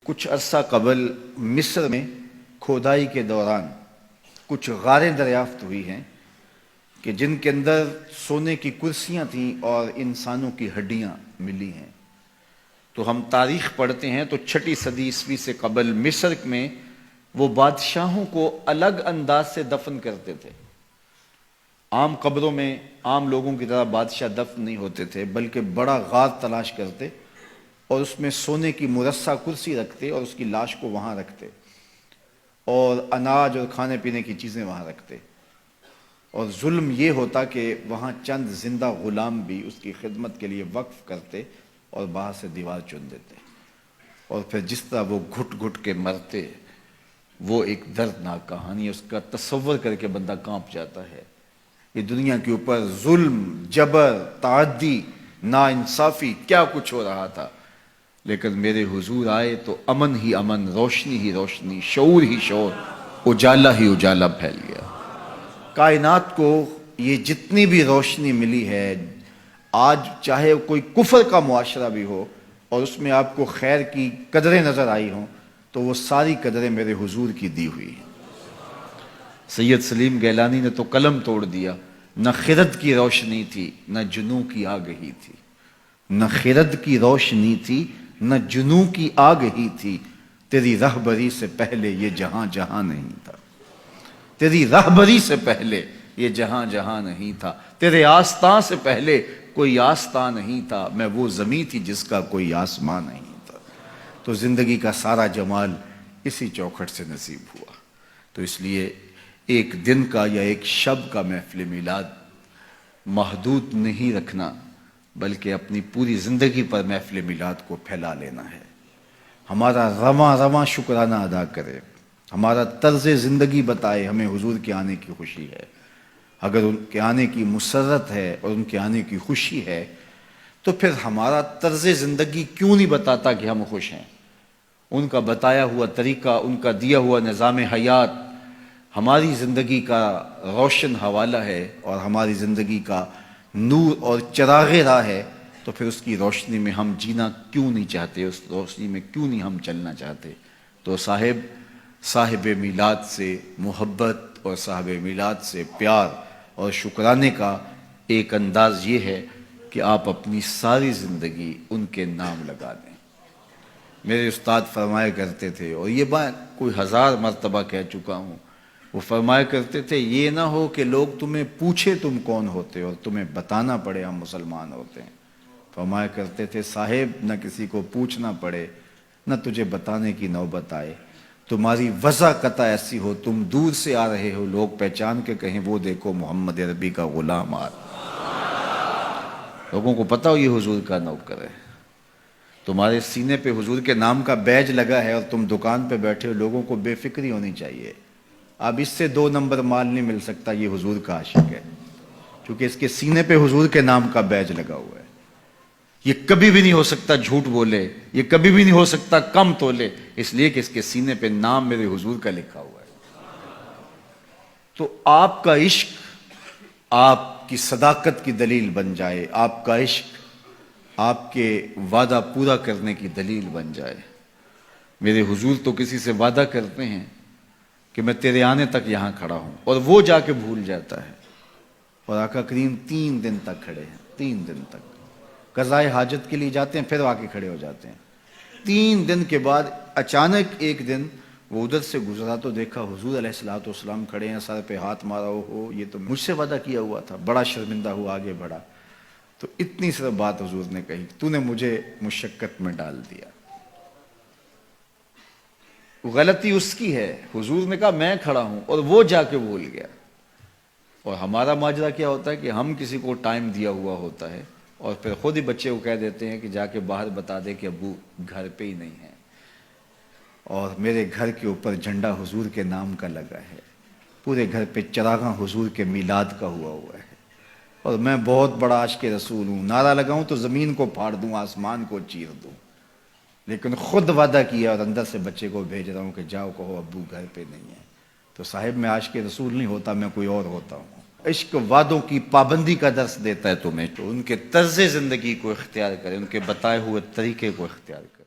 کچھ عرصہ قبل مصر میں کھودائی کے دوران کچھ غاریں دریافت ہوئی ہیں کہ جن کے اندر سونے کی کرسیاں تھیں اور انسانوں کی ہڈیاں ملی ہیں۔ تو ہم تاریخ پڑھتے ہیں تو 6 صدی عیسوی سے قبل مصر میں وہ بادشاہوں کو الگ انداز سے دفن کرتے تھے۔ عام قبروں میں عام لوگوں کی طرح بادشاہ دفن نہیں ہوتے تھے، بلکہ بڑا غار تلاش کرتے اور اس میں سونے کی مرصع کرسی رکھتے اور اس کی لاش کو وہاں رکھتے اور اناج اور کھانے پینے کی چیزیں وہاں رکھتے، اور ظلم یہ ہوتا کہ وہاں چند زندہ غلام بھی اس کی خدمت کے لیے وقف کرتے اور باہر سے دیوار چن دیتے، اور پھر جس طرح وہ گھٹ گھٹ کے مرتے، وہ ایک دردناک کہانی ہے۔ اس کا تصور کر کے بندہ کانپ جاتا ہے۔ یہ دنیا کے اوپر ظلم، جبر، تعدی، ناانصافی کیا کچھ ہو رہا تھا، لیکن میرے حضور آئے تو امن ہی امن، روشنی ہی روشنی، شعور ہی شعور، اجالا ہی اجالا پھیل گیا۔ کائنات کو یہ جتنی بھی روشنی ملی ہے، آج چاہے کوئی کفر کا معاشرہ بھی ہو اور اس میں آپ کو خیر کی قدریں نظر آئی ہوں، تو وہ ساری قدریں میرے حضور کی دی ہوئی ہیں۔ سید سلیم گیلانی نے تو قلم توڑ دیا، نہ خرد کی روشنی تھی نہ جنوں کی آگہی تھی، نہ خرد کی روشنی تھی نہ جنوں کی آگہی تھی، تیری رہبری سے پہلے یہ جہاں جہاں نہیں تھا، تیری رہبری سے پہلے یہ جہاں جہاں نہیں تھا، تیرے آستاں سے پہلے کوئی آستاں نہیں تھا، میں وہ زمین تھی جس کا کوئی آسمان نہیں تھا۔ تو زندگی کا سارا جمال اسی چوکھٹ سے نصیب ہوا۔ تو اس لیے ایک دن کا یا ایک شب کا محفل میلاد محدود نہیں رکھنا، بلکہ اپنی پوری زندگی پر محفل میلاد کو پھیلا لینا ہے۔ ہمارا رواں رواں شکرانہ ادا کرے، ہمارا طرز زندگی بتائے ہمیں حضور کے آنے کی خوشی ہے۔ اگر ان کے آنے کی مسرت ہے اور ان کے آنے کی خوشی ہے تو پھر ہمارا طرز زندگی کیوں نہیں بتاتا کہ ہم خوش ہیں؟ ان کا بتایا ہوا طریقہ، ان کا دیا ہوا نظام حیات ہماری زندگی کا روشن حوالہ ہے اور ہماری زندگی کا نور اور چراغ راہ ہے، تو پھر اس کی روشنی میں ہم جینا کیوں نہیں چاہتے، اس روشنی میں کیوں نہیں ہم چلنا چاہتے؟ تو صاحب میلاد سے محبت اور صاحب میلاد سے پیار اور شکرانے کا ایک انداز یہ ہے کہ آپ اپنی ساری زندگی ان کے نام لگا دیں۔ میرے استاد فرمایا کرتے تھے، اور یہ بات کوئی 1000 مرتبہ کہہ چکا ہوں، وہ فرمایا کرتے تھے یہ نہ ہو کہ لوگ تمہیں پوچھے تم کون ہوتے اور تمہیں بتانا پڑے ہم مسلمان ہوتے ہیں۔ فرمایا کرتے تھے صاحب نہ کسی کو پوچھنا پڑے نہ تجھے بتانے کی نوبت آئے، تمہاری وضع قطع ایسی ہو تم دور سے آ رہے ہو، لوگ پہچان کے کہیں وہ دیکھو محمد عربی کا غلام آ رہا۔ لوگوں کو پتہ ہو یہ حضور کا نوکر ہے۔ تمہارے سینے پہ حضور کے نام کا بیج لگا ہے اور تم دکان پہ بیٹھے ہو، لوگوں کو بے فکری ہونی چاہیے۔ اب اس سے 2 نمبر مال نہیں مل سکتا، یہ حضور کا عاشق ہے، کیونکہ اس کے سینے پہ حضور کے نام کا بیج لگا ہوا ہے۔ یہ کبھی بھی نہیں ہو سکتا جھوٹ بولے، یہ کبھی بھی نہیں ہو سکتا کم تولے، اس لیے کہ اس کے سینے پہ نام میرے حضور کا لکھا ہوا ہے۔ تو آپ کا عشق آپ کی صداقت کی دلیل بن جائے، آپ کا عشق آپ کے وعدہ پورا کرنے کی دلیل بن جائے۔ میرے حضور تو کسی سے وعدہ کرتے ہیں کہ میں تیرے آنے تک یہاں کھڑا ہوں، اور وہ جا کے بھول جاتا ہے، اور آقا کریم 3 دن تک کھڑے ہیں، 3 دن تک قضائے حاجت کے لیے جاتے ہیں، پھر آ کے کھڑے ہو جاتے ہیں۔ 3 دن کے بعد اچانک ایک دن وہ ادھر سے گزرا تو دیکھا حضور علیہ الصلوۃ والسلام کھڑے ہیں، سر پہ ہاتھ مارا، ہو یہ تو مجھ سے وعدہ کیا ہوا تھا۔ بڑا شرمندہ ہوا، آگے بڑھا تو اتنی صرف بات حضور نے کہی، تو نے مجھے مشقت میں ڈال دیا۔ غلطی اس کی ہے، حضور نے کہا میں کھڑا ہوں اور وہ جا کے بھول گیا۔ اور ہمارا ماجرا کیا ہوتا ہے کہ ہم کسی کو ٹائم دیا ہوا ہوتا ہے اور پھر خود ہی بچے کو کہہ دیتے ہیں کہ جا کے باہر بتا دے کہ ابو گھر پہ ہی نہیں ہے، اور میرے گھر کے اوپر جھنڈا حضور کے نام کا لگا ہے، پورے گھر پہ چراغاں حضور کے میلاد کا ہوا ہے، اور میں بہت بڑا عاشق رسول ہوں، نعرہ لگاؤں تو زمین کو پھاڑ دوں، آسمان کو چیر دوں، لیکن خود وعدہ کیا اور اندر سے بچے کو بھیج رہا ہوں کہ جاؤ کہو ابو گھر پہ نہیں ہے۔ تو صاحب میں عاشق رسول نہیں ہوتا، میں کوئی اور ہوتا ہوں۔ عشق وعدوں کی پابندی کا درس دیتا ہے تمہیں، تو ان کے طرز زندگی کو اختیار کرے، ان کے بتائے ہوئے طریقے کو اختیار کرے۔